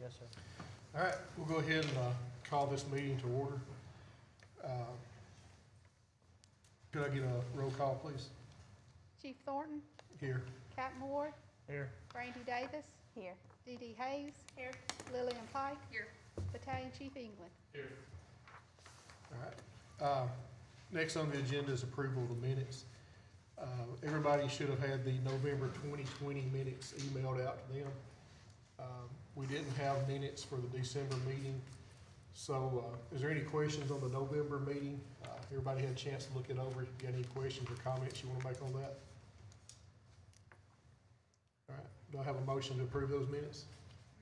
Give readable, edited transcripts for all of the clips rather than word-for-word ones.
Yes, sir. All right, we'll go ahead and call this meeting to order. Could I get a roll call, please? Chief Thornton, Here. Captain Ward, Here. Brandy Davis, Here. Dee Dee Hayes, Here. Lillian Pike, Here. Battalion Chief England. All right. Next on the agenda is approval of the minutes. Everybody should have had the November 2020 minutes emailed out to them. We didn't have minutes for the December meeting. So is there any questions on the November meeting? Everybody had a chance to look it over. If you got any questions or comments you want to make on that? All right. Do I have a motion to approve those minutes?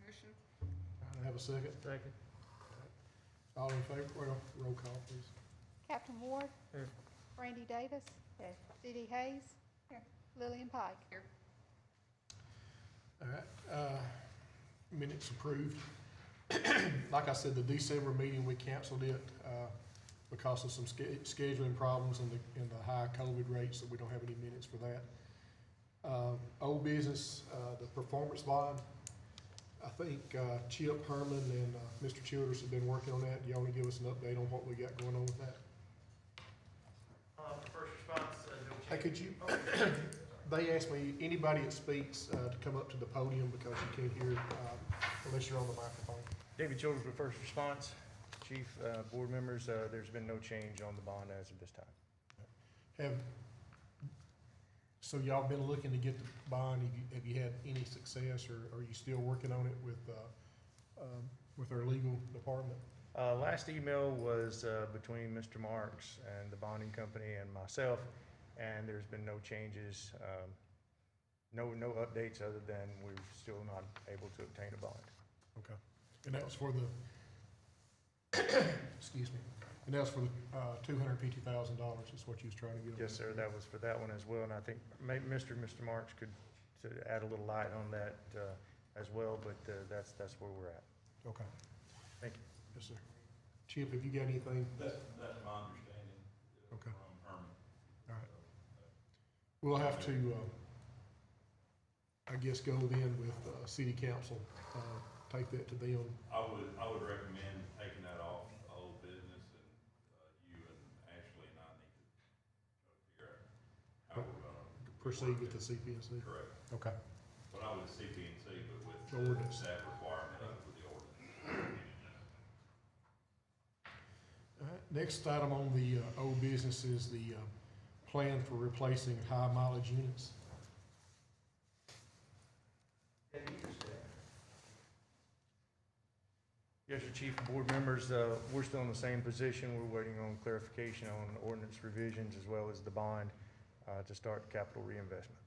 Motion. All right, I have a second. Second. All in favor? Well, roll call, please. Captain Ward, Here. Brandy Davis, Here. Dee Dee Hayes, Here. Lillian Pike. Here. All right, minutes approved. Like I said, the December meeting, we canceled it, because of some scheduling problems and the high COVID rates, so we don't have any minutes for that. Old business, the performance bond. I think, Chip Herman and, Mr. Childers have been working on that. Do y'all want to give us an update on what we got going on with that? First response, no Hey, could you, they asked me, anybody that speaks, to come up to the podium because you can't hear, unless you're on the microphone. David Childers with first response. Chief, board members, there's been no change on the bond as of this time. So y'all been looking to get the bond, have you had any success, or are you still working on it with our legal department? Last email was between Mr. Marks and the bonding company and myself, and there's been no changes, no updates other than we're still not able to obtain a bond. Okay, and that was for the, excuse me, and that was for the $250,000 is what you was trying to get? Yes, sir, that was for that one as well, and I think maybe Mr. Marks could add a little light on that as well, but that's where we're at. Okay. Thank you. Yes, sir. Chip, have you got anything? That's my understanding. Okay. From Herman. All right. We'll have to, I guess, go then with city council, take that to them. I would recommend taking that off old business, and you and Ashley and I need to try to figure out how we're gonna Proceed with the CPNC. correct. Okay. But I would CPNC, but with The ordinance. that requirement of the ordinance. All right, next item on the old business is the plan for replacing high mileage units. Yes, sir, Chief, board members, we're still in the same position. We're waiting on clarification on ordinance revisions as well as the bond to start capital reinvestment.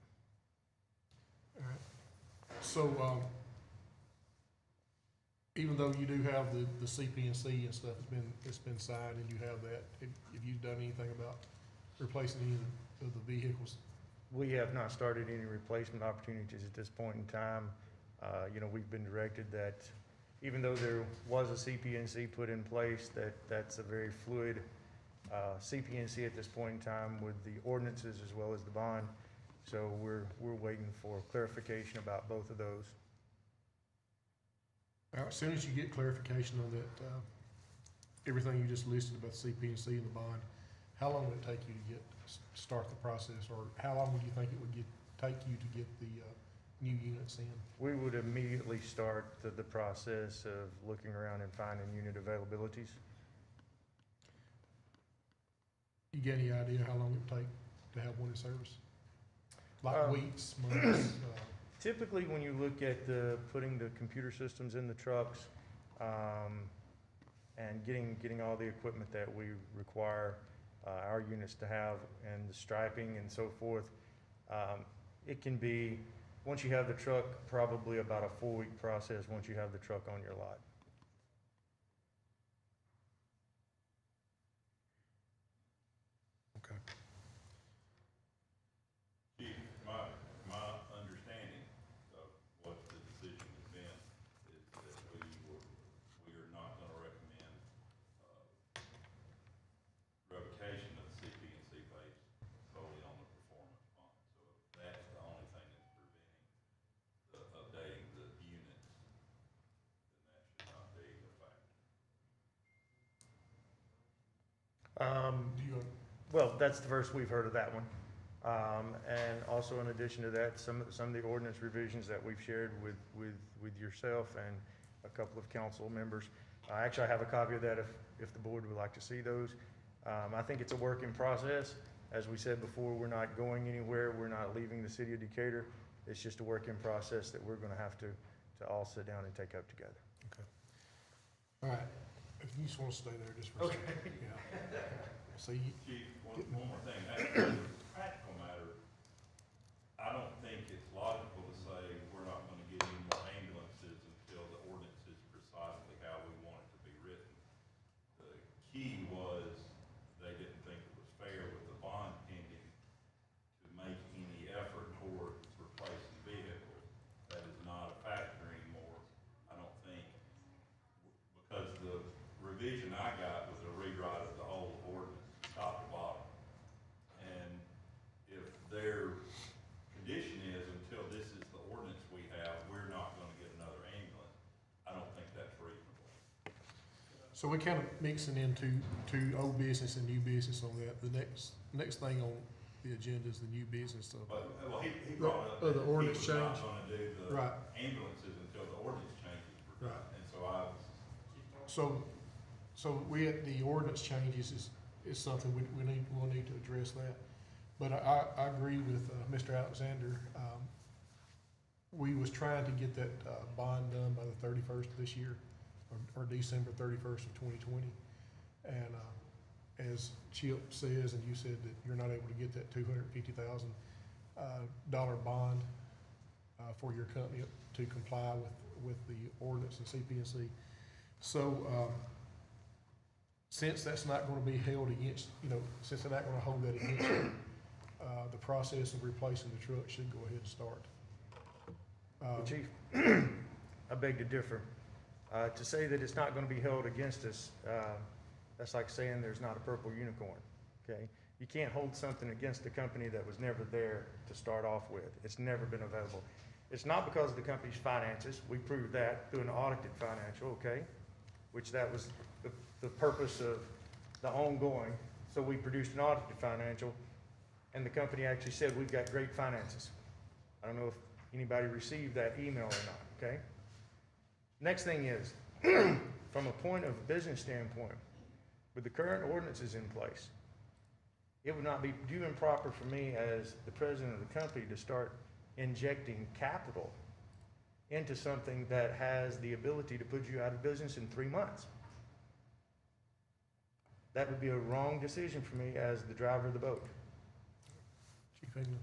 All right. So, even though you do have the CPNC and stuff, it's been signed and you have that, have you done anything about replacing any of the vehicles? We have not started any replacement opportunities at this point in time. We've been directed that even though there was a CPNC put in place, that's a very fluid CPNC at this point in time with the ordinances as well as the bond. So we're waiting for clarification about both of those. All right, as soon as you get clarification on that, everything you just listed about the CPNC and the bond, how long would it take you to start the process, or how long would you think it would take you to get the new units in? We would immediately start the process of looking around and finding unit availabilities. You got any idea how long it would take to have one in service? Like weeks, months? Typically, when you look at putting the computer systems in the trucks and getting all the equipment that we require our units to have and the striping and so forth, it can be, once you have the truck, probably about a 4-week process once you have the truck on your lot. Okay. Chief, my understanding of what the decision has been is that we are not gonna recommend revocation of the CPNC base solely on the performance bond. So that's the only thing that's preventing updating the units, then Do you, Well, that's the first we've heard of that one. And also in addition to that, some of the ordinance revisions that we've shared with yourself and a couple of council members. Actually, I have a copy of that if the board would like to see those. I think it's a work in process. As we said before, we're not going anywhere. We're not leaving the city of Decatur. It's just a work in process that we're gonna have to all sit down and take up together. all right, if you just wanna stay there just for a second. Yeah. So you, Chief, one more thing, as a practical matter, I don't think it's logical to say we're not gonna get any more ambulances until the ordinance is precisely how we want it to be written. The key was they didn't think it was fair with the bond pending to make any effort toward replacing vehicles. That is not a factor anymore, I don't think, because the revision I got was a rewrite of the whole ordinance, top to bottom. And if their condition is until this is the ordinance we have, we're not gonna get another ambulance, I don't think that's reasonable. so we're kind of mixing into old business and new business on that. The next thing on the agenda is the new business, so. But, well, he brought up The that he ordinance was not change. gonna do the Right. ambulances until the ordinance changes were done. Right. And so I, So the ordinance changes is something we'll need to address that. But I agree with, Mr. Alexander. We was trying to get that, bond done by the 31st of this year, or December 31st of 2020. And, as Chip says, and you said that you're not able to get that $250,000 dollar bond, for your company to comply with the ordinance and CPNC. So, since that's not gonna be held against, since they're not gonna hold that against you, the process of replacing the truck should go ahead and start. Well, Chief, I beg to differ. To say that it's not gonna be held against us, that's like saying there's not a purple unicorn, okay? You can't hold something against a company that was never there to start off with. It's never been available. It's not because of the company's finances. We proved that through an audited financial, okay? Which that was the purpose of the ongoing. So we produced an audited financial, and the company actually said, we've got great finances. I don't know if anybody received that email or not, okay? Next thing is, from a point of business standpoint, with the current ordinances in place, it would not be due and proper for me as the president of the company to start injecting capital into something that has the ability to put you out of business in 3 months. That would be a wrong decision for me as the driver of the boat. Chief England?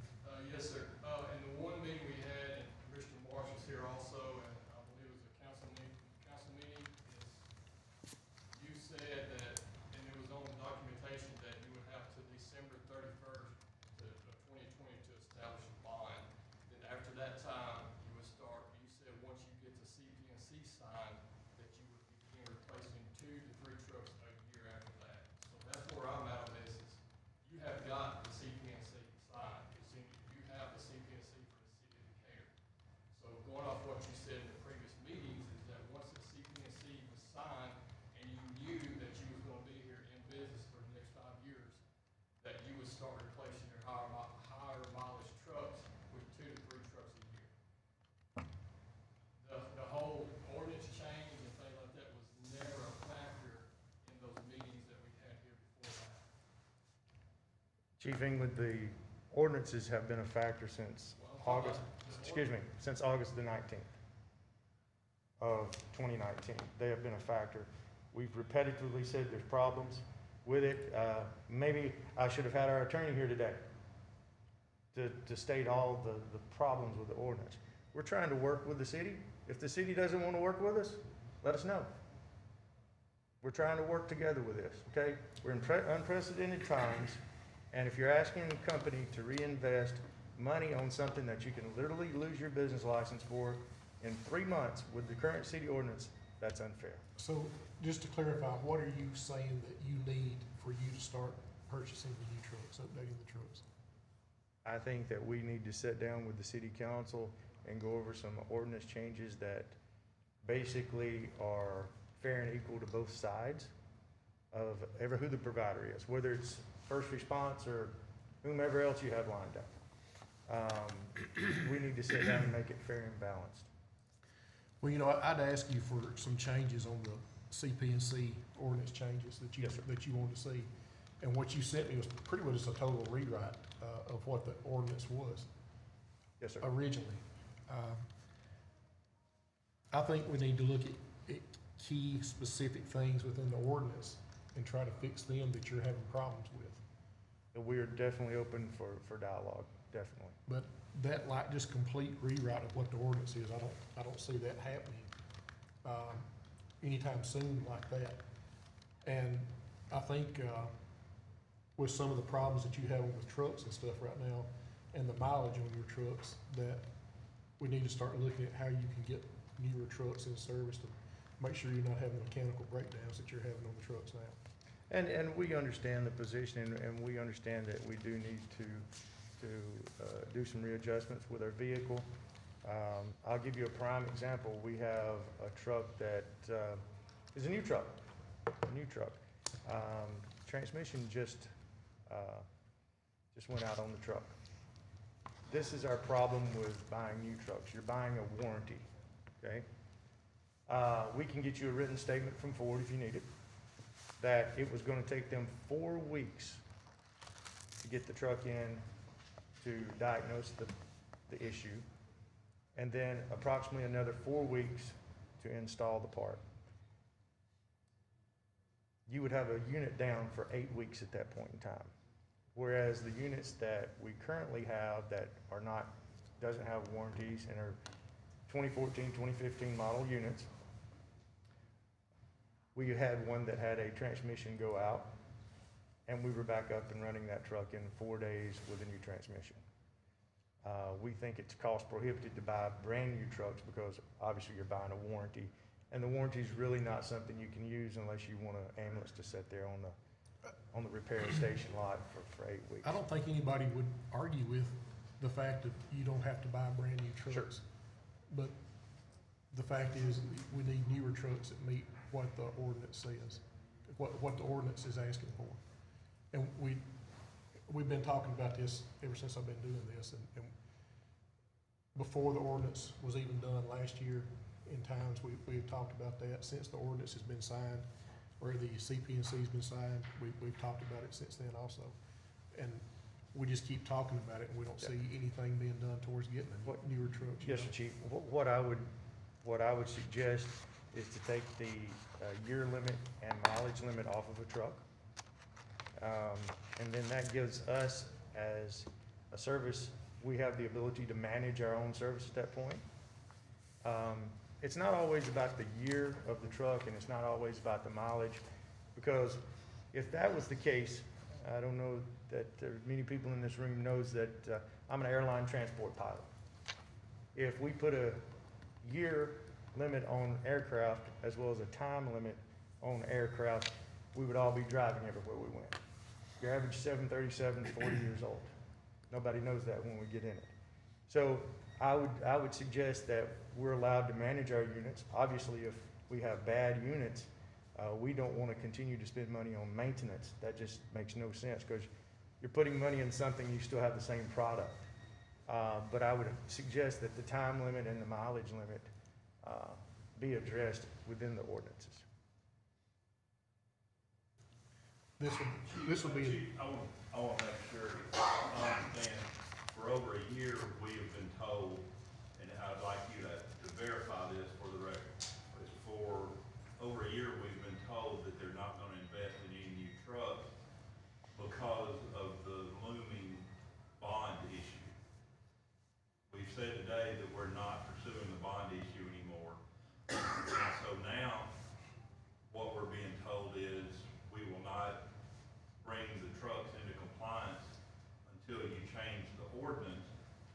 Yes, sir. In the one meeting we had, and Commissioner Marsh was here also, and I believe it was a council meeting, is you said that, and it was on documentation, that you would have to December 31st of 2020 to establish a bond. Then after that time, you would start, you said once you get the CPNC signed, that you would begin replacing 2 to 3 trucks a year after that. So that's where I'm at on this, is you have got the CPNC signed. You have the CPNC for the city of Decatur. So going off what you said in the previous meetings, is that once the CPNC was signed and you knew that you was gonna be here in business for the next 5 years, that you would start replacing your higher mileage trucks with 2 to 3 trucks a year. The whole ordinance change and things like that was never a factor in those meetings that we had here before that. Chief England, the ordinances have been a factor since August, since August the 19th of 2019. They have been a factor. We've repetitively said there's problems with it. Maybe I should have had our attorney here today to state all the problems with the ordinance. We're trying to work with the city. If the city doesn't want to work with us, let us know. We're trying to work together with this, okay? We're in unprecedented times, and if you're asking a company to reinvest money on something that you can literally lose your business license for in 3 months with the current city ordinance, that's unfair. So just to clarify, what are you saying that you need for you to start purchasing the new trucks, updating the trucks? I think that we need to sit down with the city council and go over some ordinance changes that basically are fair and equal to both sides. of ever who the provider is, whether it's first response or whomever else you have lined up. We need to sit down and make it fair and balanced. Well, you know, I'd ask you for some changes on the CP&C ordinance changes that you, Yes, sir. that you wanted to see. And what you sent me was pretty much just a total rewrite, of what the ordinance was Yes, sir. originally. I think we need to look at key specific things within the ordinance and try to fix them that you're having problems with. And we are definitely open for dialogue, definitely. But that like just complete rewrite of what the ordinance is, I don't see that happening, anytime soon like that. And I think, with some of the problems that you have with trucks and stuff right now, and the mileage on your trucks, that we need to start looking at how you can get newer trucks in service to make sure you're not having mechanical breakdowns that you're having on the trucks now. And we understand the position, and we understand that we do need to do some readjustments with our vehicle. I'll give you a prime example. We have a truck that is a new truck. Transmission just went out on the truck. This is our problem with buying new trucks. You're buying a warranty, okay? We can get you a written statement from Ford if you need it, that it was gonna take them 4 weeks to get the truck in to diagnose the issue, and then approximately another 4 weeks to install the part. You would have a unit down for 8 weeks at that point in time. Whereas the units that we currently have that are not, doesn't have warranties and are 2014, 2015 model units, we had one that had a transmission go out, and we were back up and running that truck in 4 days with a new transmission. We think it's cost prohibitive to buy brand new trucks because obviously you're buying a warranty, and the warranty is really not something you can use unless you want an ambulance to sit there on the repair station lot for 8 weeks. I don't think anybody would argue with the fact that you don't have to buy brand new trucks. But the fact is, we need newer trucks that meet what the ordinance says, what the ordinance is asking for. And we've been talking about this ever since I've been doing this, and before the ordinance was even done last year, in times we've talked about that. Since the ordinance has been signed, or the CP&C's been signed, we've talked about it since then also. And we just keep talking about it, and we don't see anything being done towards getting a newer trucks. you Yes, know? sir, Chief. What I would suggest is to take the year limit and mileage limit off of a truck. And then that gives us, as a service, we have the ability to manage our own service at that point. It's not always about the year of the truck, and it's not always about the mileage, because if that was the case, I don't know that many people in this room knows that I'm an airline transport pilot. If we put a year limit on aircraft as well as a time limit on aircraft, we would all be driving everywhere we went. Your average 737 is 40 years old. Nobody knows that when we get in it. So I would suggest that we're allowed to manage our units. Obviously, if we have bad units, we don't want to continue to spend money on maintenance. That just makes no sense, because you're putting money in something, you still have the same product. But I would suggest that the time limit and the mileage limit be addressed within the ordinances. This will be, Chief, I want to make sure I understand, for over a year, we have been told, and I'd like you to verify this for the record, but for over a year, we've been told that they're not going to invest in any new trucks because of the looming bond issue. We've said today that we're not pursuing the bond issue anymore. And so now, what we're being told is we will not bring the trucks into compliance until you change the ordinance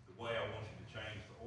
the way I want you to change the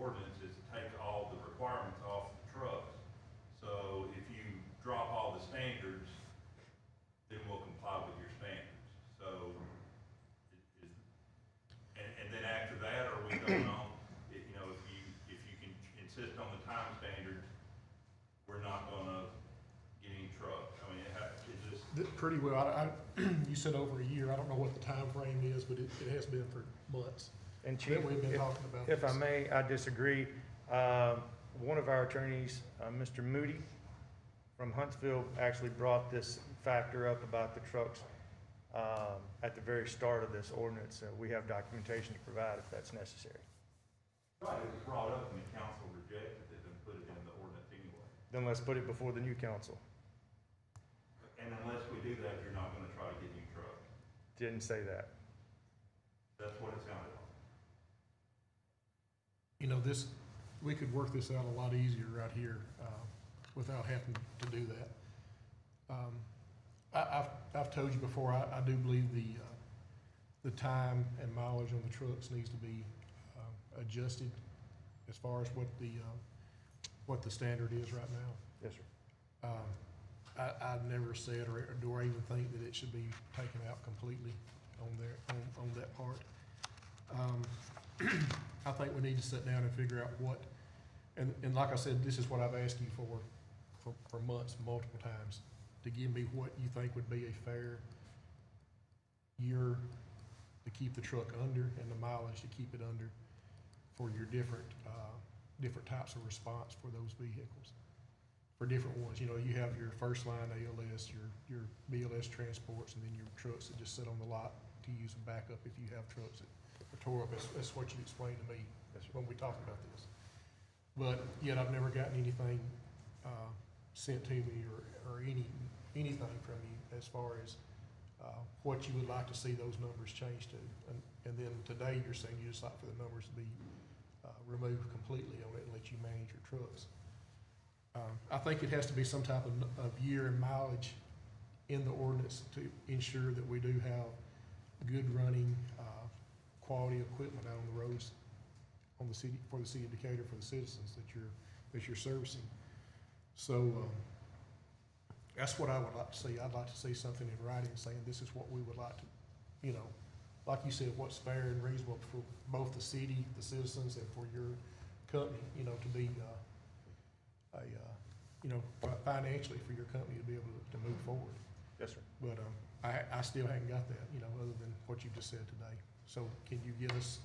Pretty well. You said over a year. I don't know what the time frame is, but it has been for months And Chief, that we've been talking about if I this. may, I disagree. One of our attorneys, Mr. Moody from Huntsville, actually brought this factor up about the trucks at the very start of this ordinance. We have documentation to provide if that's necessary. Right, it was brought up and the council rejected it and put it in the ordinance anyway. Then let's put it before the new council. And unless we do that, you're not gonna try to get new trucks. Didn't say that. That's what it sounded like. You know, we could work this out a lot easier right here, without having to do that. I've told you before, I do believe the time and mileage on the trucks needs to be, adjusted as far as what the standard is right now. Yes, sir. I've never said, or do I even think that it should be taken out completely on that part. I think we need to sit down and figure out what, and like I said, this is what I've asked you for months, multiple times, to give me what you think would be a fair year to keep the truck under and the mileage to keep it under for your different types of response for those vehicles. For different ones, you know, you have your first line ALS, your BLS transports, and then your trucks that just sit on the lot to use a backup if you have trucks that are tore up. That's what you explained to me when we talked about this. But yet I've never gotten anything sent to me or anything from you as far as what you would like to see those numbers change to. And then today you're saying you just like for the numbers to be removed completely on it and let you manage your trucks. I think it has to be some type of year and mileage in the ordinance to ensure that we do have good running, quality equipment out on the roads for the city of Decatur, for the citizens that you're servicing. So that's what I would like to see. I'd like to see something in writing saying this is what we would like to, you know, like you said, what's fair and reasonable for both the city, the citizens, and for your company, you know, to be financially for your company to be able to move forward. Yes, sir. But I still haven't got that, you know, other than what you just said today. So can you give us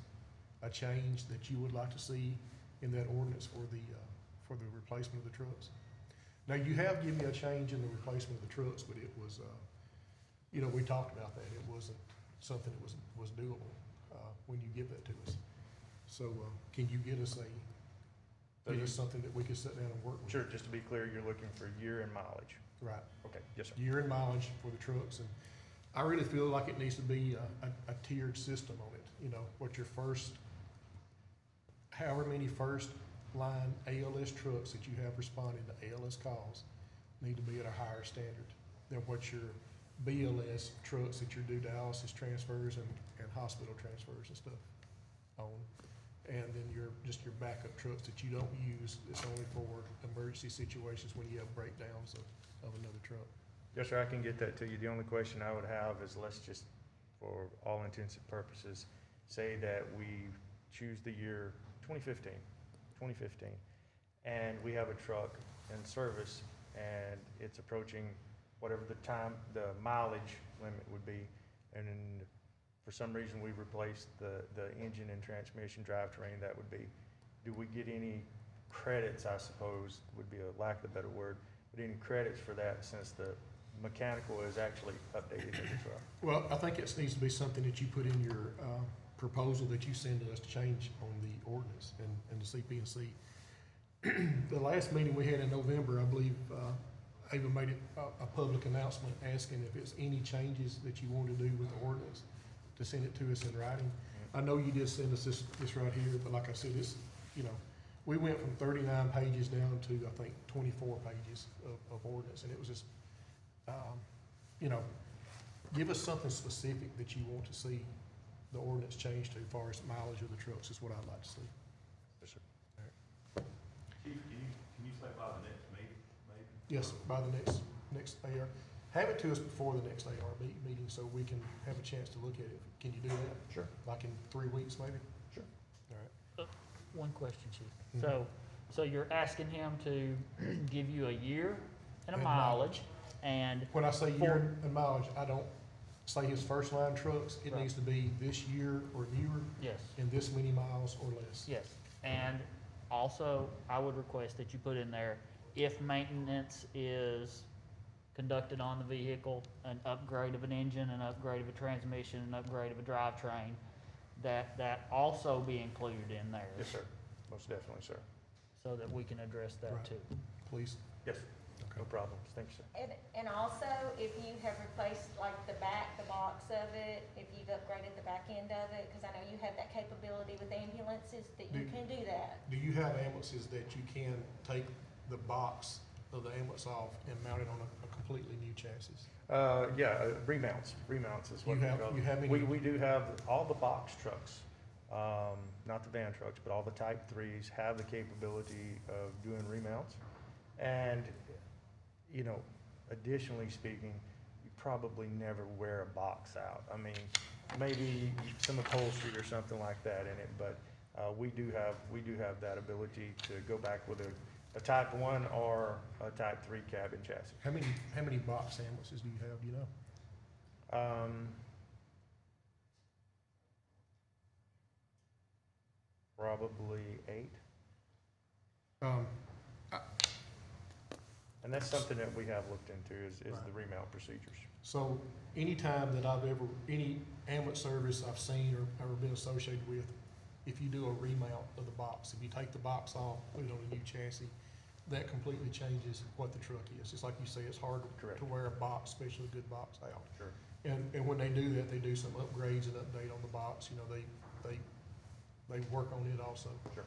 a change that you would like to see in that ordinance for the replacement of the trucks? Now, you have given me a change in the replacement of the trucks, but it was, you know, we talked about that. It wasn't something that was doable when you give that to us. So can you get us something that we could sit down and work with? Sure, just to be clear, you're looking for year and mileage. Right. Okay, yes, sir. Year and mileage for the trucks, and I really feel like it needs to be a tiered system on it. You know, what your however many first line ALS trucks that you have responding to ALS calls need to be at a higher standard than what your BLS trucks that you do dialysis transfers and hospital transfers and stuff on. And then your backup trucks that you don't use, it's only for emergency situations when you have breakdowns of another truck. Yes, sir, I can get that to you. The only question I would have is, let's just, for all intents and purposes, say that we choose the year 2015, and we have a truck in service, and it's approaching whatever the mileage limit would be, and then for some reason we replace the engine and transmission drivetrain, that would be, do we get any credits, I suppose, would be a lack of a better word, but any credits for that since the mechanical is actually updated in the truck? Well, I think it needs to be something that you put in your proposal that you send to us to change on the ordinance and the CP&C. The last meeting we had in November, I believe, Ava made it a public announcement asking if it's any changes that you want to do with the ordinance, to send it to us in writing. I know you did send us this right here, but like I said, it's, you know, we went from 39 pages down to, I think, 24 pages of ordinance, and it was just, you know, give us something specific that you want to see the ordinance change to as far as mileage of the trucks is what I'd like to see. Yes, sir. Chief, can you say by the next meeting, maybe? Yes, by the next AR. Have it to us before the next AR meeting so we can have a chance to look at it. Can you do that? Sure. Like in 3 weeks, maybe? Sure. All right. One question, Chief. Mhm. So you're asking him to give you a year and a And mileage, and When I say year and mileage, I don't say his first line trucks, it Right. needs to be this year or newer yes, and this many miles or less. yes. And also, I would request that you put in there, if maintenance is conducted on the vehicle, an upgrade of an engine, an upgrade of a transmission, an upgrade of a drivetrain, that also be included in there. Yes, sir. Most definitely, sir. So that we can address that Right. too. Please. Yes, no problems. Thank you, sir. And also, if you have replaced like the box of it, if you've upgraded the back end of it, because I know you have that capability with ambulances, that you can do that. Do you have ambulances that you can take the box of the ambulance off and mount it on a completely new chassis? Yeah, remounts is what You we have- call you have it. any- We do have all the box trucks, not the van trucks, but all the type threes have the capability of doing remounts. And, you know, additionally speaking, you probably never wear a box out. I mean, maybe some upholstery or something like that in it, but, we do have that ability to go back with a type 1 or a type 3 cabin chassis. How many box ambulances do you have, do you know? Probably 8. Um, And that's something that we have looked into is the Right. remount procedures. So anytime that any ambulance service I've seen or been associated with, if you do a remount of the box, if you take the box off, put it on a new chassis, that completely changes what the truck is. Just like you say, it's hard Correct. to wear a box, especially a good box out. Sure. And when they do that, they do some upgrades and update on the box, you know, they work on it also. Sure.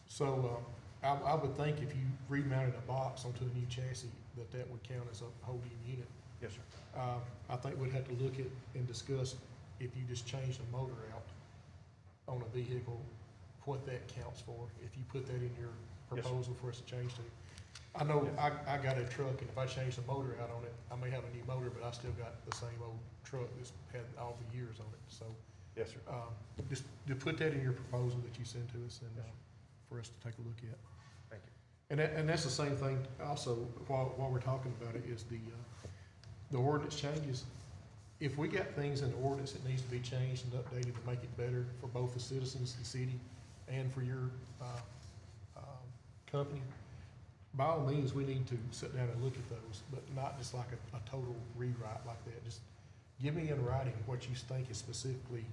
So, I would think if you remounted a box onto a new chassis, that would count as a whole new unit. Yes, sir. I think we'd have to look at and discuss if you just change the motor out on a vehicle, what that counts for, if you put that in your Yes, sir. proposal for us to change to. I know Yes. I got a truck, and if I change the motor out on it, I may have a new motor, but I still got the same old truck that's had all the years on it, so, Yes, sir. just to put that in your proposal that you send to us and, Yes, sir. for us to take a look at. Thank you. And that's the same thing also, while we're talking about it, is the ordinance changes. If we got things in the ordinance that needs to be changed and updated to make it better for both the citizens, the city, and for your, company, by all means, we need to sit down and look at those, but not just like a total rewrite like that. Just give me in writing what you think is specifically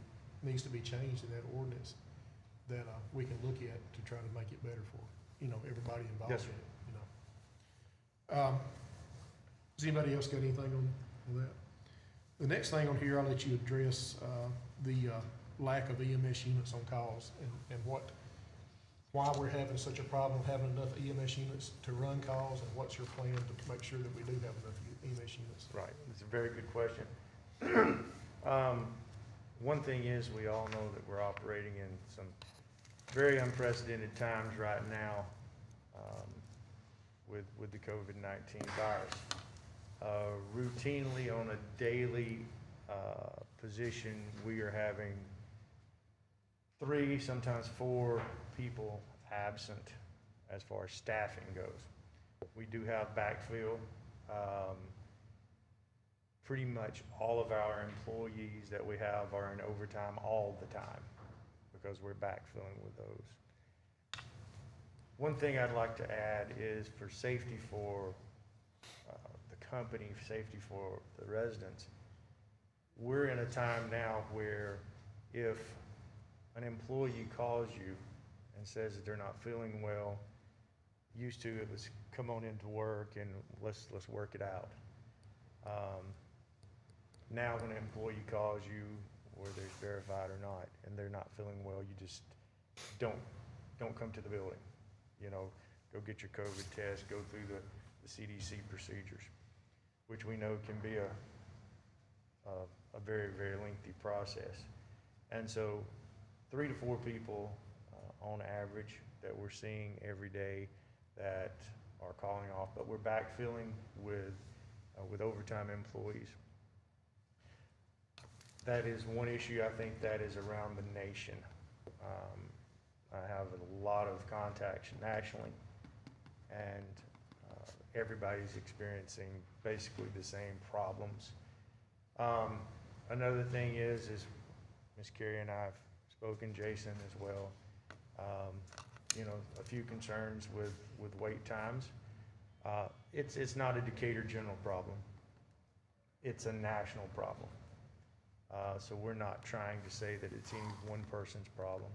needs to be changed in that ordinance that, we can look at to try to make it better for, you know, everybody involved in Yes, it, sir. you know. Does anybody else got anything on that? The next thing on here, I'll let you address, the, lack of EMS units on calls and why we're having such a problem having enough EMS units to run calls, and what's your plan to make sure that we do have enough EMS units? Right. It's a very good question. One thing is, we all know that we're operating in some very unprecedented times right now, with the COVID-19 virus. Routinely, on a daily, position, we are having 3, sometimes 4 people absent as far as staffing goes. We do have backfill. Pretty much all of our employees that we have are in overtime all the time because we're backfilling with those. One thing I'd like to add is for safety for the company, safety for the residents, we're in a time now where if an employee calls you and says that they're not feeling well, used to it was come on into work and let's work it out. Now when an employee calls you, whether it's verified or not, and they're not feeling well, you just don't come to the building. You know, go get your COVID test, go through the CDC procedures, which we know can be a very, very lengthy process. And so 3 to 4 people on average that we're seeing every day that are calling off, but we're backfilling with overtime employees. That is one issue I think that is around the nation. I have a lot of contacts nationally, and everybody's experiencing basically the same problems. Another thing is Ms. Carey and I have spoken, Jason as well. You know, a few concerns with wait times. It's not a Decatur general problem. It's a national problem. So we're not trying to say that it's any one person's problem.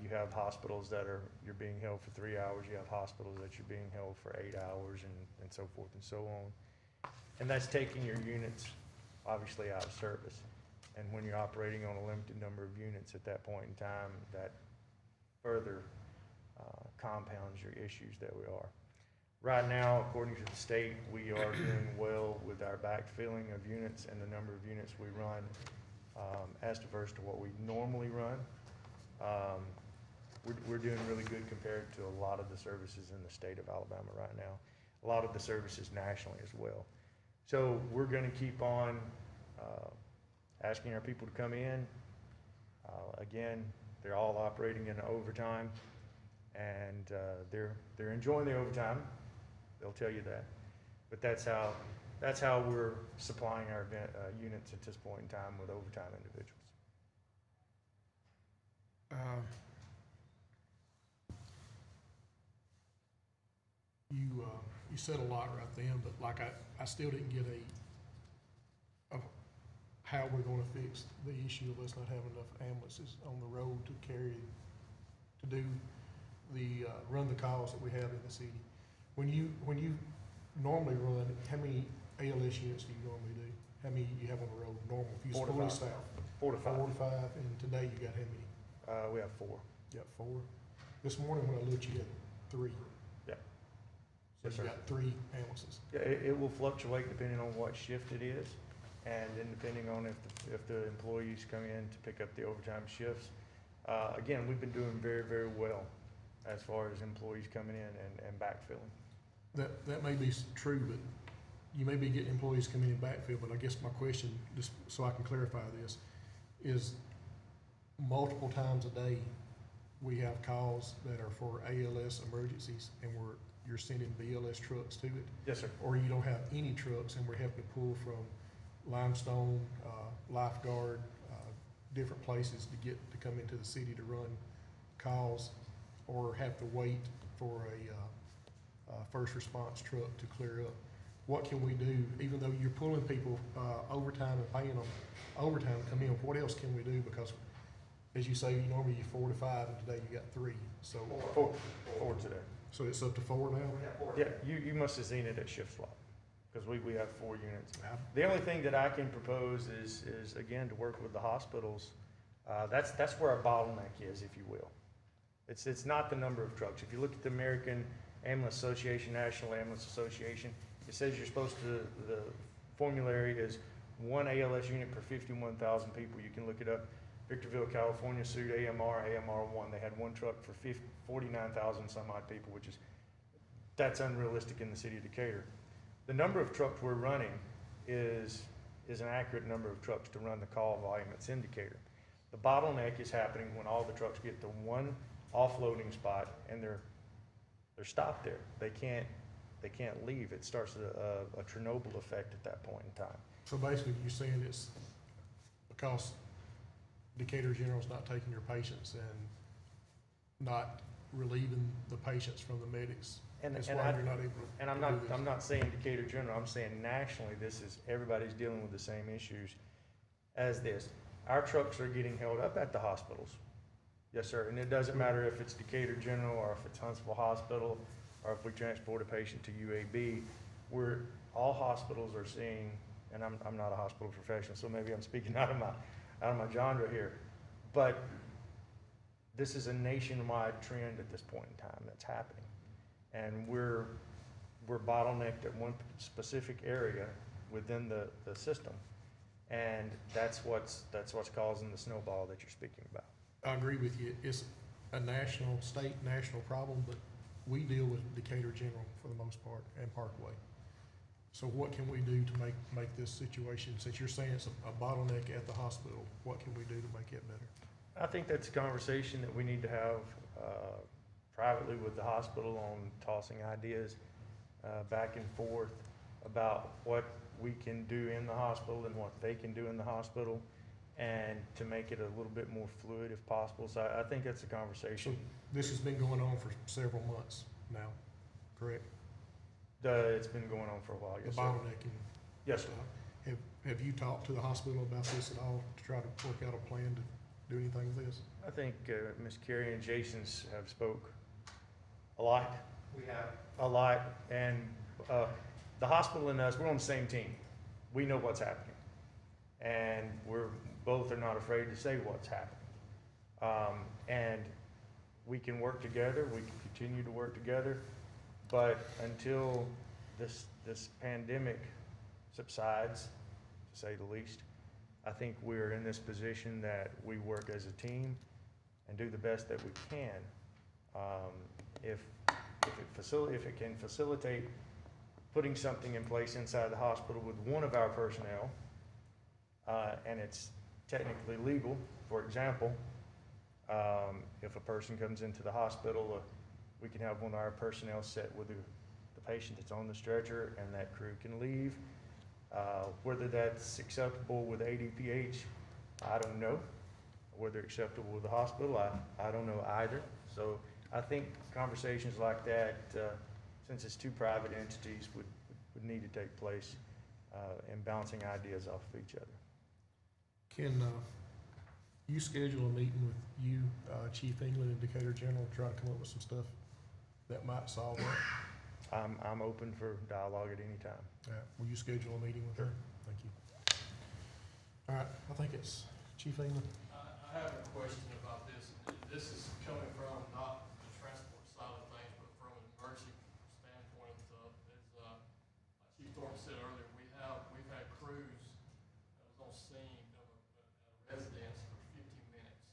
You have hospitals that you're being held for 3 hours. You have hospitals that you're being held for 8 hours and so forth and so on. And that's taking your units obviously out of service. And when you're operating on a limited number of units at that point in time, that further compounds your issues that we are. Right now, according to the state, we are doing well with our backfilling of units and the number of units we run as diverse to what we normally run. We're doing really good compared to a lot of the services in the state of Alabama right now, a lot of the services nationally as well. So we're going to keep on asking our people to come in. Again, they're all operating in overtime, and they're enjoying the overtime. They'll tell you that. But that's how we're supplying our units at this point in time with overtime individuals. You said a lot right then, but like I still didn't get a how we're gonna fix the issue of us not having enough ambulances on the road to do run the calls that we have in the city. When you normally run, how many ALS units do you normally do? How many you have on the road normal? If you 4 to fully 5. staffed? 4 to 5. 4 to 5, and today you got how many? We have 4. You got 4? This morning when I looked, you had 3. Yeah. So Yes, you sir. got 3 ambulances. Yeah, it will fluctuate depending on what shift it is, and then depending on if the employees come in to pick up the overtime shifts. Again, we've been doing very, very well as far as employees coming in and backfilling. That may be true, but you may be getting employees coming in backfill, but I guess my question, just so I can clarify this, is multiple times a day, we have calls that are for ALS emergencies, and you're sending BLS trucks to it, Yes, sir. or you don't have any trucks, and we're having to pull from Limestone, Lifeguard, different places to come into the city to run calls, or have to wait for a first response truck to clear up. What can we do, even though you're pulling people overtime and paying them overtime to come in, what else can we do? Because as you say, normally you're 4 to 5, and today you got 3, so. 4 today. So it's up to 4 now? Yeah, you must have seen it at shift swap, because we have 4 units. Wow. The only thing that I can propose is again, to work with the hospitals. That's where our bottleneck is, if you will. It's not the number of trucks. If you look at the American Ambulance Association, National Ambulance Association, it says you're supposed to, the formulary is 1 ALS unit per 51,000 people. You can look it up. Victorville, California sued AMR1. They had 1 truck for 49,000 some odd people, that's unrealistic in the city of Decatur. The number of trucks we're running is an accurate number of trucks to run the call volume that's in Decatur. The bottleneck is happening when all the trucks get to one offloading spot and they're stopped there. They can't leave. It starts a Chernobyl effect at that point in time. So basically, you're saying it's because Decatur General's not taking your patients and not relieving the patients from the medics. That's why you're not able to. And I'm not saying Decatur General, I'm saying nationally, everybody's dealing with the same issues as this. Our trucks are getting held up at the hospitals. Yes, sir, and it doesn't matter if it's Decatur General or if it's Huntsville Hospital or if we transport a patient to UAB. All hospitals are seeing, and I'm not a hospital professional, so maybe I'm speaking out of my genre here, but this is a nationwide trend at this point in time that's happening. And we're bottlenecked at one specific area within the system. And that's what's causing the snowball that you're speaking about. I agree with you. It's a national problem, but we deal with Decatur General for the most part and Parkway. So what can we do to make this situation, since you're saying it's a bottleneck at the hospital, what can we do to make it better? I think that's a conversation that we need to have privately with the hospital on tossing ideas back and forth about what we can do in the hospital and what they can do in the hospital, and to make it a little bit more fluid if possible. So I think that's a So conversation. this has been going on for several months now, correct? It's been going on for a while, The yes, sir. bottlenecking. Yes, sir. Have you talked to the hospital about this at all to try to work out a plan to do anything with this? I think Ms. Carey and Jason's have spoke a lot. We have. A lot, and the hospital and us, we're on the same team. We know what's happening. And we're, both are not afraid to say what's happening. And we can work together, we can continue to work together, but until this pandemic subsides, to say the least, I think we're in this position that we work as a team and do the best that we can. If it can facilitate putting something in place inside the hospital with one of our personnel, and it's technically legal, for example, if a person comes into the hospital, we can have one of our personnel sit with the patient that's on the stretcher, and that crew can leave. Whether that's acceptable with ADPH, I don't know. Whether acceptable with the hospital, I don't know either. So I think conversations like that, since it's two private entities, would need to take place, and bouncing ideas off of each other. Can you schedule a meeting with you, Chief England, and Decatur General, to try to come up with some stuff that might solve that? I'm open for dialogue at any time. Will you schedule a meeting with her? Thank you. All right, I think it's Chief England. I have a question about this. This is coming from not the transport side of things, but from an emergency standpoint of stuff. Like Chief Thornton said earlier, we've had crews that was on scene of a residence for 15 minutes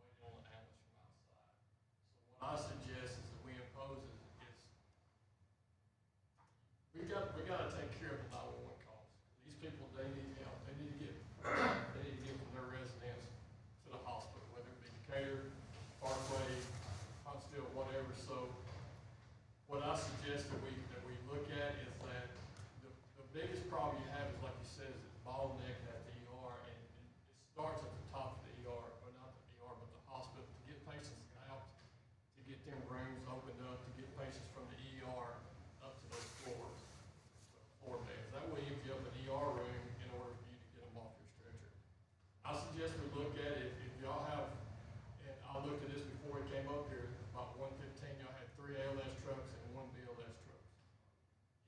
waiting on the ambulance from outside. So what I suggest is that we impose is we gotta take care of the 911 calls. These people, they need help. They need to get from their residence to the hospital, whether it be Decatur, Parkway, Huntsville, whatever. So what I suggest that we look at is that the biggest problem you have is, like you said, is the bottleneck at the ER, and it starts at the top of the ER, or not the ER, but the hospital, to get patients out, to get them rooms opened up, to get patients from the ER up to those floors, floor beds. That way you empty up an ER room in order for you to get them off your stretcher. I suggest we look at it, if y'all have, and I looked at this before it came up here, about 115, y'all had 3 ALS trucks and 1 BLS truck.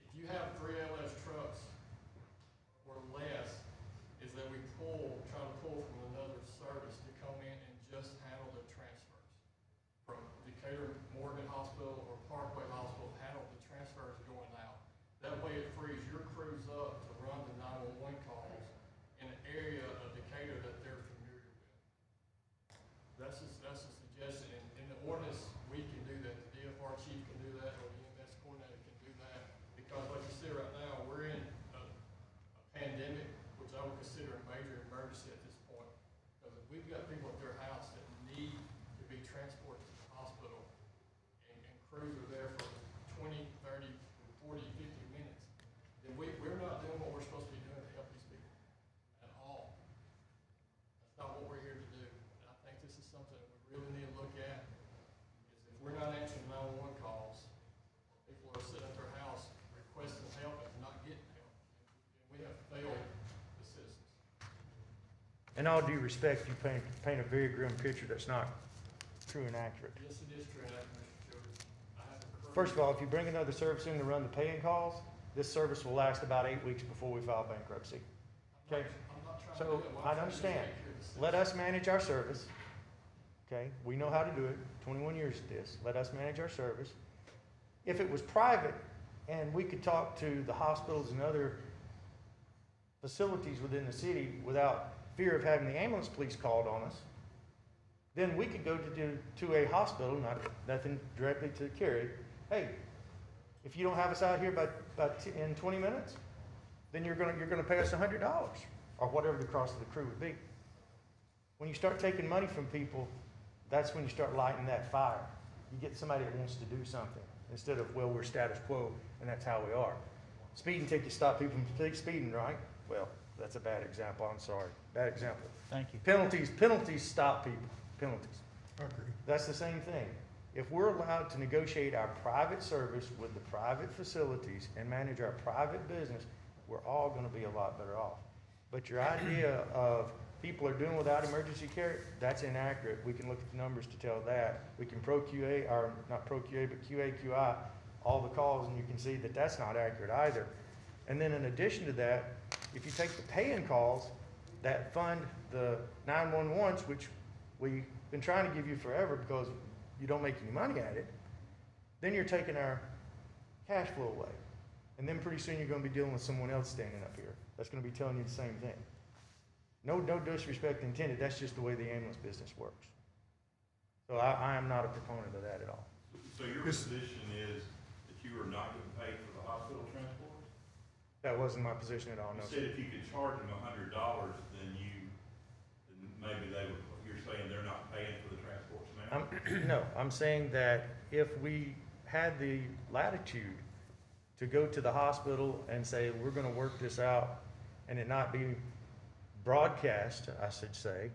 If you have 3 ALS trucks or less, is that we try to pull from another service to come in and just handle the transfers. From Decatur Morgan Hospital or Parkway Hospital, handle the transfers going out. That way it frees your crews up to run the 911 calls in an area of Decatur that they're familiar with. That's a suggestion. In the ordinance, we can do that. The DFR chief can do that, or the EMS coordinator can do that. Because like you said, right now, we're in a pandemic, which I would consider a major emergency at this point. Because if we've got people at their house that need to be transported to the hospital, and crews are there for 20, 30, 40, 50 minutes, then we're not doing what we're supposed to be doing to help these people at all. That's not what we're here to do. And I think this is something that we really need to look at, is if we're not answering 911 calls, people are sitting at their house requesting help and not getting help. And we have failed the citizens. In all due respect, you paint a very grim picture that's not true and accurate. Yes, it is true, Mr. Childers. I have a crew. First of all, if you bring another service in to run the paying calls, this service will last about 8 weeks before we file bankruptcy. Okay? I'm not trying to So, do it. What I I'm trying to do is understand. take care of the citizens. Let us manage our service. Okay? We know how to do it, 21 years at this. Let us manage our service. If it was private and we could talk to the hospitals and other facilities within the city without fear of having the ambulance police called on us, then we could go to a hospital, nothing directly to Carrie. Hey, if you don't have us out here in 20 minutes, then you're gonna pay us $100 or whatever the cost of the crew would be. When you start taking money from people, that's when you start lighting that fire. You get somebody that wants to do something, instead of, well, we're status quo, and that's how we are. Speeding tickets stop people from speeding, right? Well, that's a bad example, I'm sorry, bad example. Thank you. Penalties stop people, penalties. I agree. That's the same thing. If we're allowed to negotiate our private service with the private facilities and manage our private business, we're all gonna be a lot better off. But your idea of people are doing without emergency care, that's inaccurate. We can look at the numbers to tell that. We can not pro QA, but QA, QI, all the calls, and you can see that that's not accurate either. And then in addition to that, if you take the pay-in calls that fund the 911s, which we've been trying to give you forever because you don't make any money at it, then you're taking our cash flow away. And then pretty soon you're gonna be dealing with someone else standing up here that's gonna be telling you the same thing. No disrespect intended, that's just the way the ambulance business works. So I am not a proponent of that at all. So your position is that you are not getting paid for the hospital transport? That wasn't my position at all, no, You sir. said if you could charge them $100, then maybe they would, you're saying they're not paying for the transports now? No, I'm saying that if we had the latitude to go to the hospital and say, we're gonna work this out, and it not be broadcast, I should say,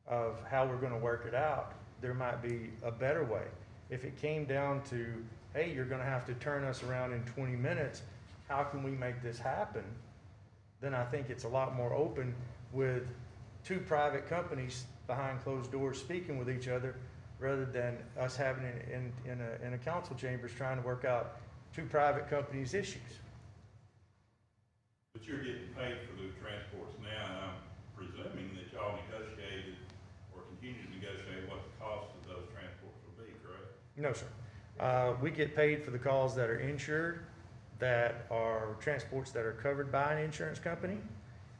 of how we're gonna work it out, there might be a better way. If it came down to, hey, you're gonna have to turn us around in 20 minutes, how can we make this happen? Then I think it's a lot more open with two private companies behind closed doors speaking with each other, rather than us having it in a council chambers trying to work out two private companies' issues. But you're getting paid for the transports now, and I'm presuming that y'all negotiated or continue to negotiate what the cost of those transports will be, correct? No, sir. We get paid for the calls that are insured, that are transports that are covered by an insurance company,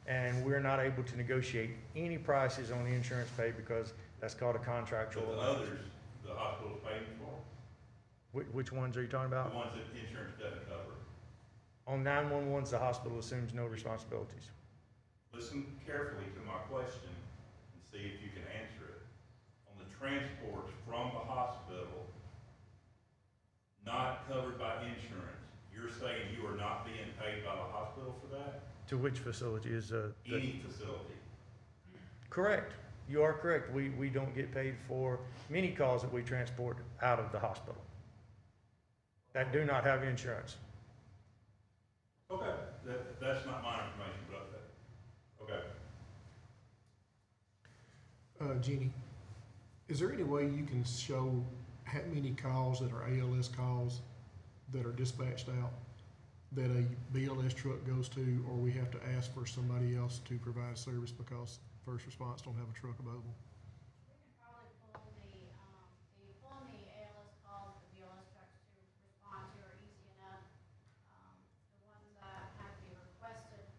and we're not able to negotiate any prices on the insurance pay because that's called a contractual. But the others, the hospital's paying for, Which ones are you talking the about? ones that insurance doesn't cover. On 911s, the hospital assumes no responsibilities. Listen carefully to my question and see if you can answer it. On the transports from the hospital, not covered by insurance, you're saying you are not being paid by the hospital for that? To which facility is, Any facility? correct. You are correct. We don't get paid for many calls that we transport out of the hospital that do not have insurance. Okay, that's not my information, but okay. Jeannie, is there any way you can show how many calls that are ALS calls that are dispatched out, that a BLS truck goes to, or we have to ask for somebody else to provide service because first response don't have a truck available? We can probably pull the ALS calls, the BLS trucks to respond to are easy enough. The ones that have to be requested,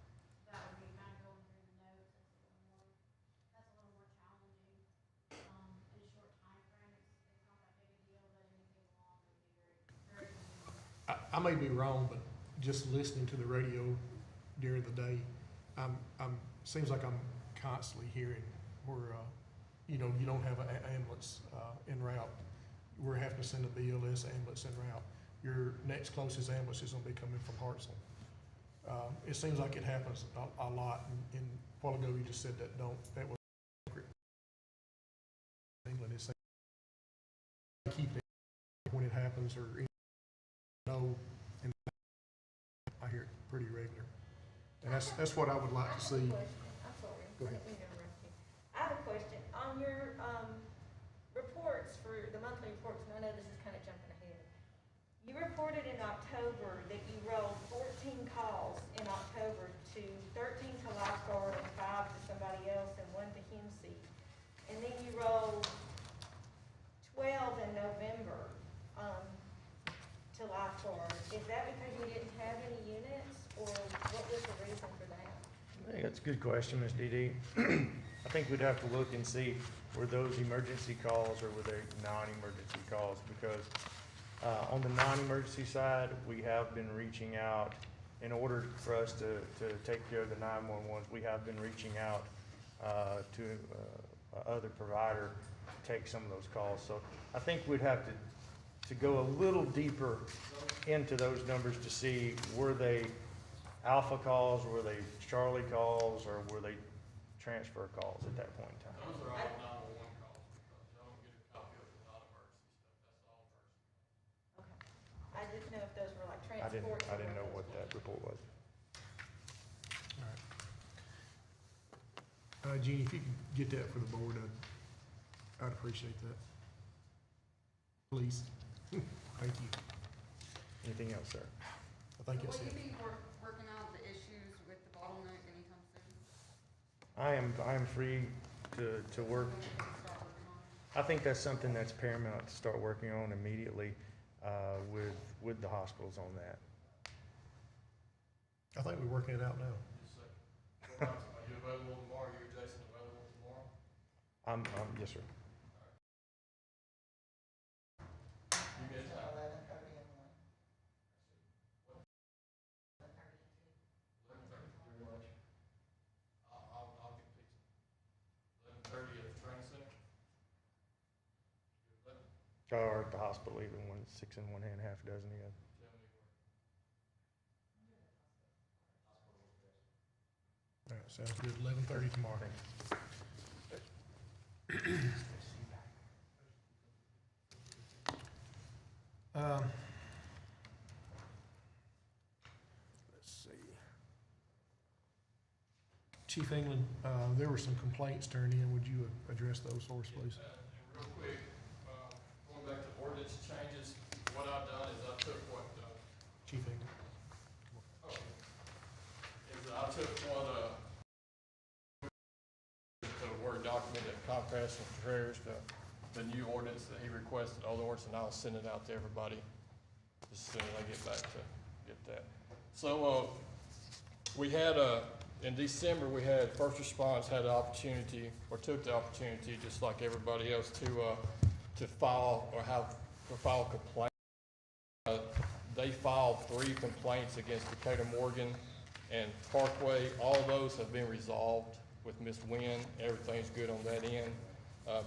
that would be kind of going through the notes, that's a little more challenging. In a short time frame, it's not that big a deal, but anything long would be very easy. I may be wrong, but just listening to the radio during the day, seems like I'm constantly hearing where, you don't have an ambulance en route. We're having to send a BLS ambulance en route. Your next closest ambulance is gonna be coming from Hartselle. It seems like it happens a lot, and a while ago you just said that was England is saying keep it when it happens, or no, and I hear it pretty regular. And that's what I would like to see. I'm sorry, Go ahead. let me interrupt you. I have a question. On your reports for the monthly reports, and I know this is kind of jumping ahead. You reported in October that you rolled 14 calls in October, 13 to Lifeguard and 5 to somebody else and 1 to Hemsey. And then you rolled 12 in November to Lifeguard. Is that because you didn't have any units, or what was the reason for that? I think that's a good question, Ms. Dee. I think we'd have to look and see, were those emergency calls or were they non-emergency calls? Because on the non-emergency side, we have been reaching out, in order for us to take care of the 911s, we have been reaching out to other provider to take some of those calls. So I think we'd have to to go a little deeper into those numbers to see, were they alpha calls, were they Charlie calls, or were they transfer calls at that point in time? Those are all 911 calls, because y'all don't get a copy of the non-emergency stuff, that's all emergency. Okay. I didn't know if those were like I transports. didn't know what that report was. All right. Jeannie, if you could get that for the board, I'd appreciate that. Please. Thank you. Anything else, sir? I think that's Will it. you be working out the issues with the bottleneck anytime soon? I am free to work. Start working on it? I think that's something that's paramount to start working on immediately, with the hospitals on that. I think we're working it out now. Just a second. Are you available tomorrow? You, Jason, available tomorrow? Yes, sir. You get time? 11:30, pretty much. I'll get pizza. 11:30 at the training center? Or at the hospital, even when it's 6 in one hand, half a dozen the other. Tell me where. All right, sounds good. 11:30 tomorrow. Let's see. Chief England, there were some complaints turned in. Would you address those for us, please? And real quick, going back to ordinance changes, what I've done is I took what, Chief England. I took what, the Word document that Comcast and prepares, the new ordinance that he requested, all the ordinance, and I'll send it out to everybody as soon as I get back to get that. So, we had, in December, we had first response had the opportunity, or took the opportunity, just like everybody else, to file or file complaints. They filed 3 complaints against Decatur Morgan and Parkway. All those have been resolved with Ms. Wynn. Everything's good on that end.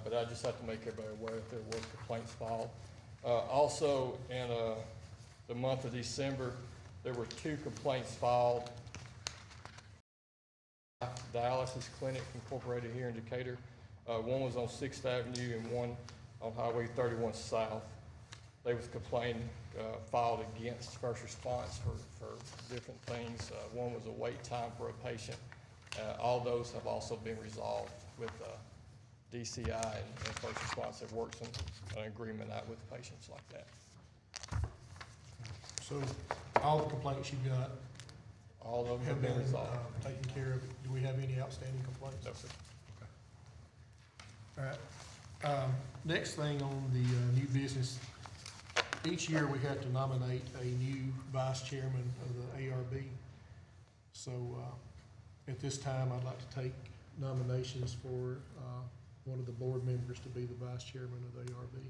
But I just have to make everybody aware that there was complaints filed. Also, in the month of December, there were 2 complaints filed. Dialysis Clinic Incorporated here in Decatur. One was on 6th Avenue and one on Highway 31 South. They was complaining, filed against first response for different things. One was a wait time for a patient. All those have also been resolved with DCI and first response have worked an agreement out with patients like that. So all the complaints you've got All of them have been resolved. taken care of. Do we have any outstanding complaints? No, sir. All right. Next thing on the new business, each year we have to nominate a new vice chairman of the ARB. So at this time, I'd like to take nominations for one of the board members to be the vice chairman of the ARB.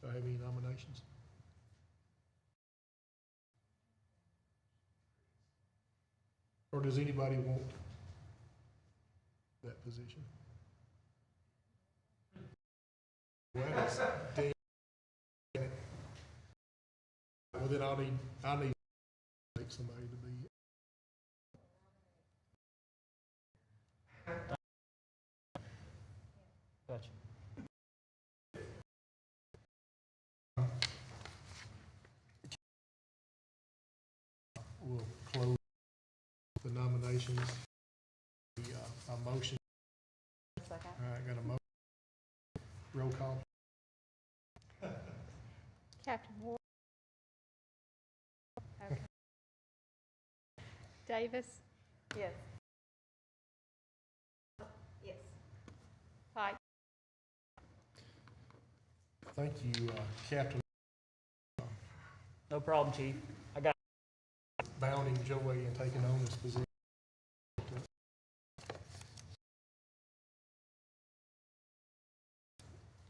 Do I have any nominations? Or does anybody want that position? Well, that's damn it. Well, then I need to make somebody to be. Gotcha. We'll close the nominations. A motion. Second. All right, got a motion. Roll call. Captain Ward. Okay. Davis, Yes. Yes. Pike, Thank you, Captain, No problem, Chief. I got bounding Joey and taking on this position.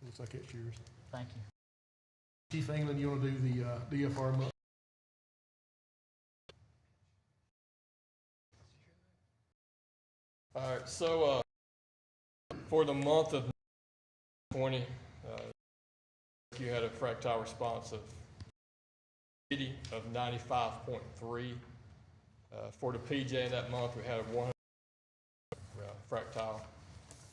Looks like it's yours. Thank you. Chief England, you want to do the DFR month? All right, so, for the month of 20, You had a fractile response of city of 95.3. For the PJ in that month, we had a 100 fractile.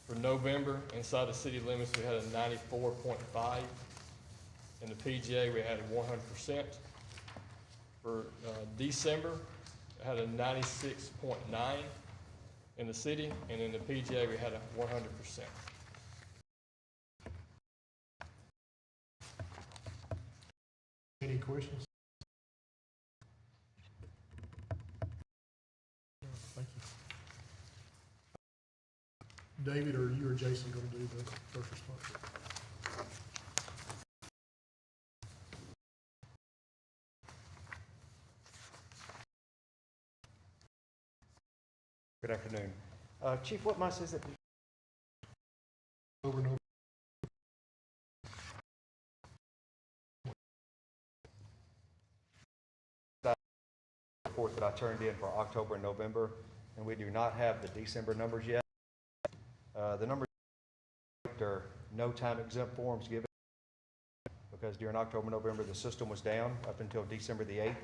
For November, inside the city limits, we had a 94.5. In the PJ, we had a 100%. For December, we had a 96.9 in the city, and in the PJ, we had a 100%. Any questions? Thank you. David, or you or Jason going to do the first response? Good afternoon. Chief, what month is it? Over and over. Report that I turned in for October and November, and we do not have the December numbers yet. The numbers are no time exempt forms given because during October, November, the system was down up until December the 8th.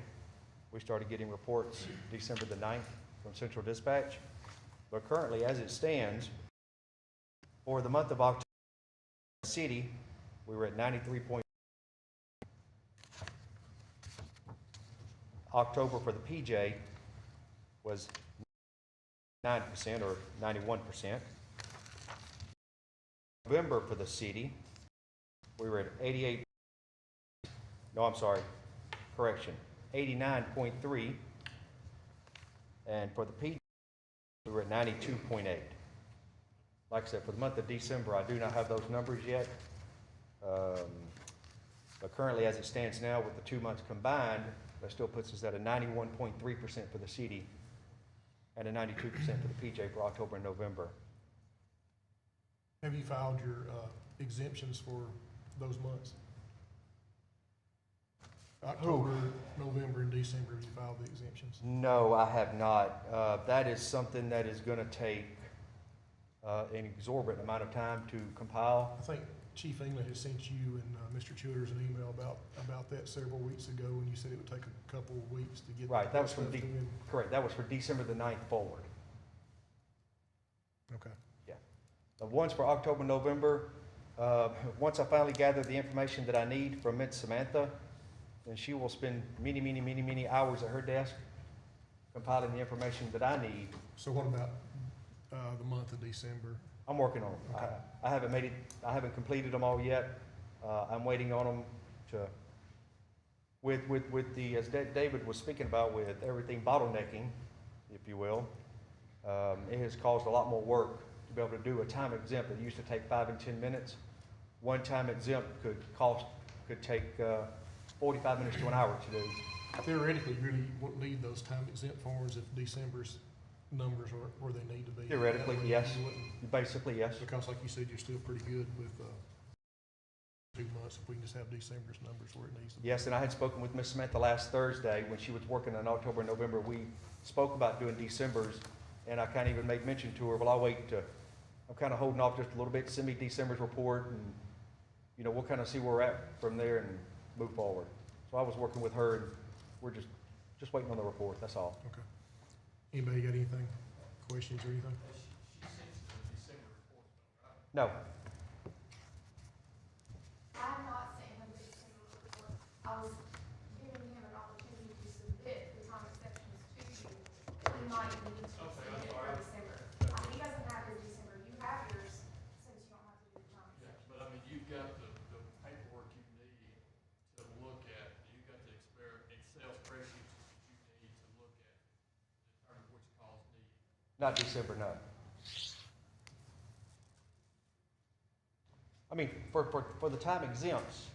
We started getting reports December the 9th from Central Dispatch. But currently, as it stands, for the month of October, city, we were at 93. October for the PJ was 9% or 91%. November for the city, we were at 88. No, I'm sorry, correction, 89.3. And for the PJ, we were at 92.8. Like I said, for the month of December, I do not have those numbers yet. But currently, as it stands now, with the 2 months combined, that still puts us at a 91.3% for the city and a 92% for the PJ for October and November. Have you filed your exemptions for those months? October, November, and December, have you filed the exemptions? No, I have not. That is something that is going to take an exorbitant amount of time to compile. I think Chief England has sent you and Mr. Childers an email about that several weeks ago, and you said it would take a couple of weeks to get Right, that was from stuff in. correct. That was for December the 9th forward. Okay. Yeah. The ones for October, November, once I finally gather the information that I need from Ms. Samantha, then she will spend many hours at her desk compiling the information that I need. So what about the month of December? I'm working on them. Okay. I haven't completed them all yet. I'm waiting on them to, with the, as David was speaking about, with everything bottlenecking, if you will, it has caused a lot more work to be able to do a time exempt that used to take 5 and 10 minutes. One time exempt could take 45 minutes to an hour to do. Theoretically, you really wouldn't need those time exempt forms if December's numbers are where they need to be. Theoretically, That way yes. you wouldn't- Basically, yes. Because like you said, you're still pretty good with 2 months, if we can just have December's numbers where it needs to be. Yes, and I had spoken with Ms. Samantha last Thursday when she was working on October and November. We spoke about doing December's, and I kind of even made mention to her, well, I'll wait to, I'm kind of holding off just a little bit, send me December's report, and, you know, we'll kind of see where we're at from there and move forward. So I was working with her, and we're just waiting on the report, that's all. Okay. Anybody got anything, questions or anything? She sent the December report though, right? No, I have not sent him the December report. I was giving him an opportunity to submit the time exceptions to you. He might need to Okay, submit that's for all right. December. He doesn't have his December. You have yours, since you don't have to do the time Yeah, exceptions. but I mean, you've got the paperwork you need to look at, you've got the Excel spreadsheets that you need to look at, determine which calls need. not December, no. I mean, for the time exempts,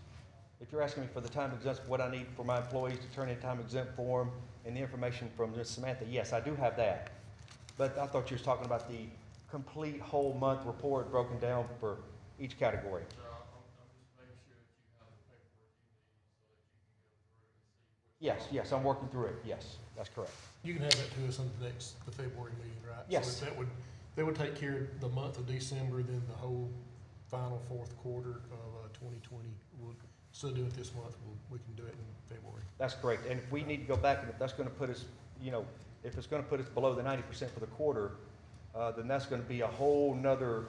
if you're asking me for the time exempts, what I need for my employees to turn in time exempt form and the information from Ms. Samantha, yes, I do have that. But I thought you was talking about the complete whole month report broken down for each category. So I'm just making sure that you have the paperwork you need so that you can go through and see which. Yes, I'm working through it, yes, that's correct. You can have that to us on the February meeting, right? Yes. So that would take care of the month of December, then the whole final fourth quarter of 2020 instead of doing it this month, we can do it in February. That's correct, and if we need to go back, and if that's gonna put us, you know, if it's gonna put us below the 90% for the quarter, then that's gonna be a whole nother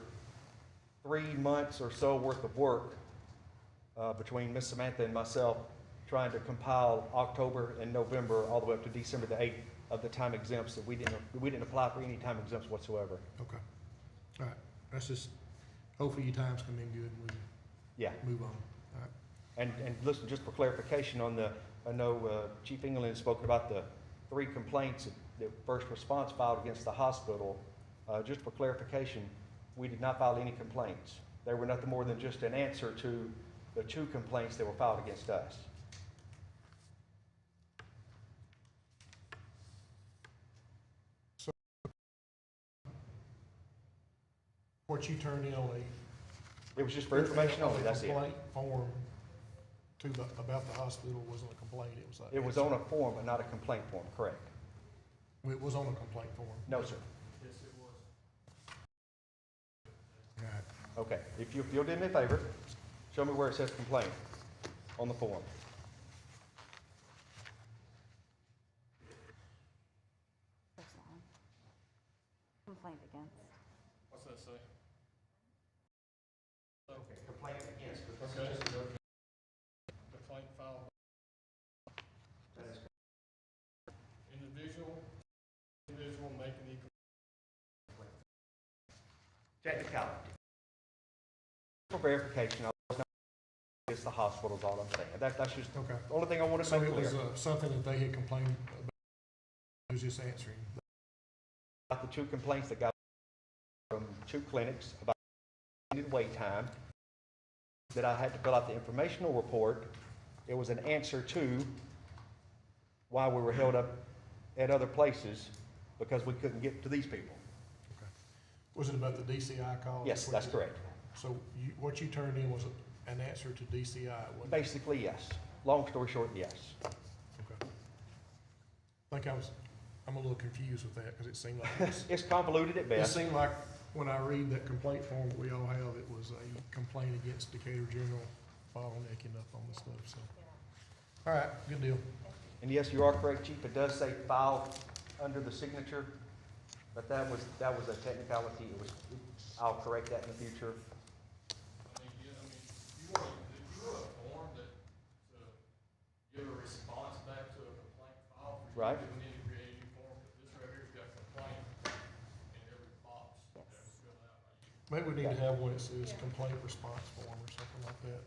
3 months or so worth of work, between Miss Samantha and myself, trying to compile October and November, all the way up to December the 8th of the time exempts, that we didn't apply for any time exempts whatsoever. Okay. All right, that's just, hopefully your times come in good and Yeah. we move on. All right. And listen, just for clarification on the, I know Chief England spoke about the 3 complaints that first response filed against the hospital. Just for clarification, we did not file any complaints. They were nothing more than just an answer to the 2 complaints that were filed against us. What you turned in on It was just for information only, that's it. complaint form about the hospital wasn't a complaint, it was like. It was on a form, but not a complaint form, correct? It was on a complaint form. No, sir. Yes, it was. All right. Okay, if you'll do me a favor, show me where it says complaint on the form. First line. Complaint against. What's that say? Okay, complaint against. Okay. Complaint filed. Individual making the Technicality. For verification, I was not, it's the hospital's all I'm saying. That's just Okay. the only thing I want to So make it clear. was something that they had complained about, it was just answering. About the 2 complaints that got from 2 clinics about needed wait time, that I had to fill out the informational report. It was an answer to why we were held up at other places, because we couldn't get to these people. Was it about the DCI call? Yes, that's correct. So what you turned in was an answer to DCI, wasn't it? Basically, yes. Long story short, yes. Okay. I'm a little confused with that, because it seemed like, It's convoluted at it best. seemed like when I read that complaint form that we all have, it was a complaint against Decatur General bottlenecking up on the stuff, so. All right, good deal. And yes, you are correct, Chief. It does say filed under the signature, but that was a technicality. I'll correct that in the future. you want a form that, to give a response back to a complaint file, for you, Right. we need to create a new form, because this right here's got complaint in every box that was filled out by you. Maybe we need to have one that says complaint response form or something like that.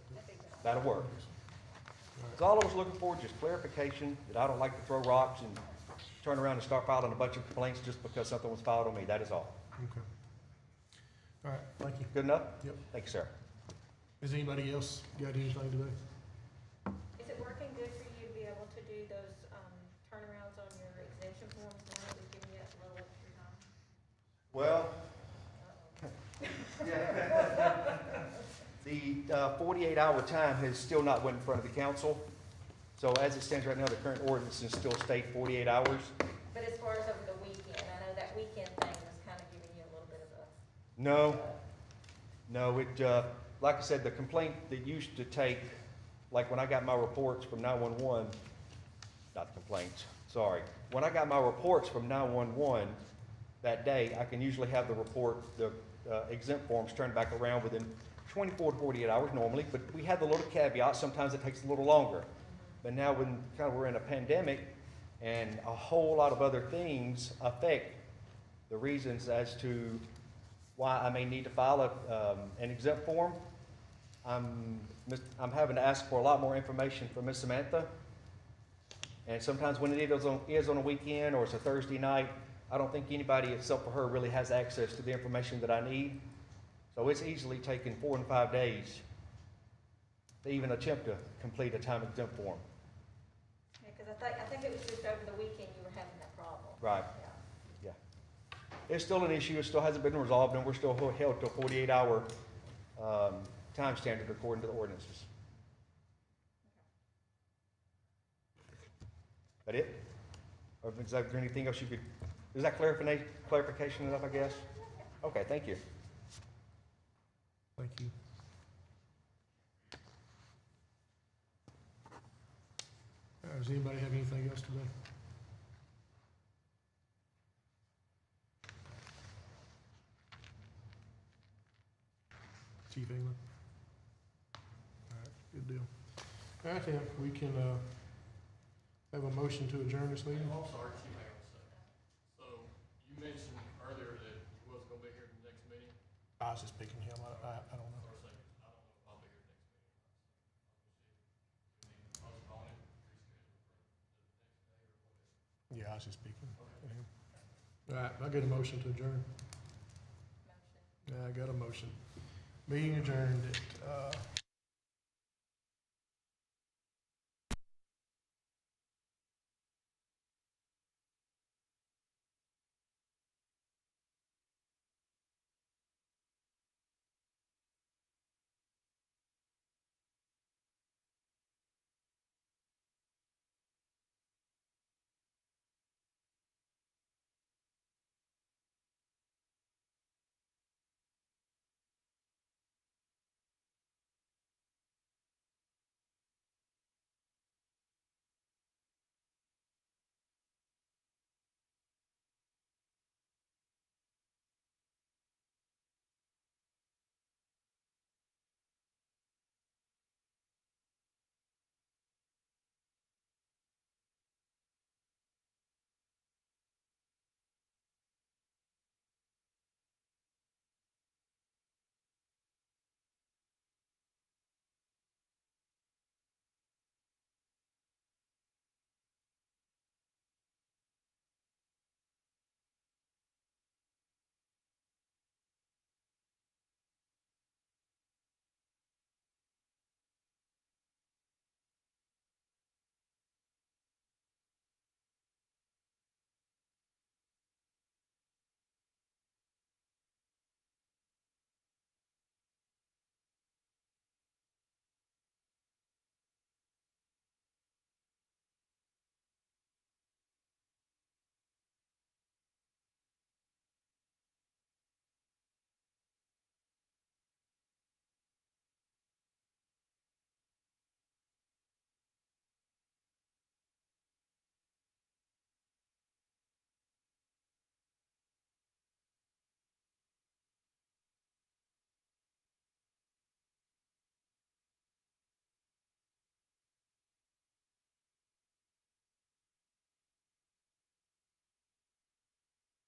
That'll work. All right. So all I was looking for, just clarification, that I don't like to throw rocks and turn around and start filing a bunch of complaints just because something was filed on me. That is all. Okay. All right, thank you. Good enough? Yep. Thank you, sir. Has anybody else got anything today? Is it working good for you to be able to do those, turnarounds on your exemption forms now that we've given you a little extra time? Well, the 48-hour time has still not went in front of the council. So as it stands right now, the current ordinances still state 48 hours. But as far as over the weekend, I know that weekend thing was kind of giving you a little bit of a. No, like I said, the complaint that used to take, like when I got my reports from 911, not the complaints, sorry. When I got my reports from 911 that day, I can usually have the report, the exempt forms turned back around within 24 to 48 hours normally, but we had the little caveat, sometimes it takes a little longer. But now when kind of we're in a pandemic and a whole lot of other things affect the reasons as to why I may need to file an exempt form, I'm having to ask for a lot more information from Miss Samantha. And sometimes when it is on a weekend or it's a Thursday night, I don't think anybody except for her really has access to the information that I need. So it's easily taken 4 and 5 days to even attempt to complete a time exempt form. Yeah, because I think it was just over the weekend you were having that problem. Right. Yeah. Yeah. It's still an issue. It still hasn't been resolved, and we're still held to a 48-hour time standard according to the ordinances. That it? Or is there anything else you could, is that clarification enough, I guess? Okay, thank you. Thank you. does anybody have anything else today? Chief England? All right, good deal. All right, then, we can, have a motion to adjourn this meeting. I'm sorry, Chief, hang on a second. So, you mentioned earlier that you wasn't gonna be here at the next meeting, I was just picking him, I don't know. or second, I don't know if I'll be here next meeting. We need to postpone it, reschedule for the next day or whatever. Yeah, I was just speaking. All right, I get a motion to adjourn. Motion. Yeah, I got a motion. Meeting adjourned at,